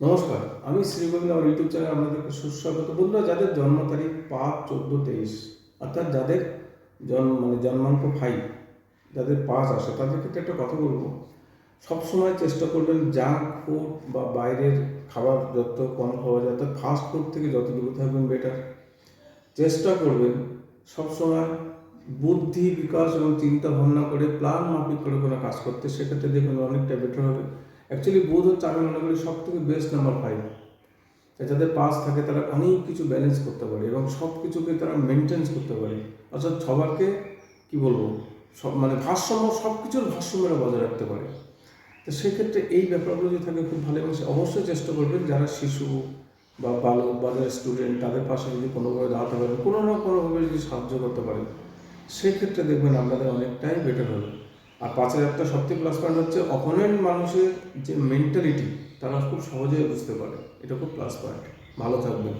নমস্কার, আমি শ্রীগোবিন্দ। আমার ইউটিউব চ্যানেলে আপনাদেরকে সুস্বাগত। বন্ধুরা, যাদের জন্ম তারিখ 5, 14, 23, অর্থাৎ যাদের জন্মাঙ্ক 5, যাদের 5 আসে, তাদের ক্ষেত্রে একটা কথা বলবো। সবসময় চেষ্টা করবেন জাঙ্ক ফুড বা বাইরের খাবার যত কম খাওয়া যায়, অর্থাৎ ফাস্ট ফুড থেকে যত দূরে থাকবেন বেটার। চেষ্টা করবেন সবসময় বুদ্ধি বিকাশ এবং চিন্তা ভাবনা করে প্ল্যান মাফিক করে কোনো কাজ করতে। সেক্ষেত্রে দেখবেন অনেকটা বেটার হবে। অ্যাকচুয়ালি বুধ হচ্ছে, আমি মনে করি, সব থেকে বেস্ট নাম্বার 5। যাদের পাস থাকে তারা অনেক কিছু ব্যালেন্স করতে পারে এবং সব কিছুকে তারা মেনটেন্স করতে পারে। অর্থাৎ সবারকে কী বলবো, সব ভারসাম্য, সব কিছুর ভারসাম্যটা বজায় রাখতে পারে। তো সেক্ষেত্রে এই ব্যাপারগুলো যদি থাকে খুব ভালো। এবং অবশ্যই চেষ্টা করবেন যারা শিশু বা বালক বা যারা স্টুডেন্ট, তাদের পাশে যদি কোনোভাবে দাঁড়াতে পারেন, কোনো না কোনোভাবে যদি সাহায্য করতে পারেন, সেক্ষেত্রে দেখবেন আপনাদের অনেকটাই বেটার হবে। আর 5-এর একটা সবথেকে প্লাস পয়েন্ট হচ্ছে অপোনেন্ট মানুষের যে মেন্টালিটি, তারা খুব সহজেই বুঝতে পারে। এটা খুব প্লাস পয়েন্ট। ভালো থাকবেন।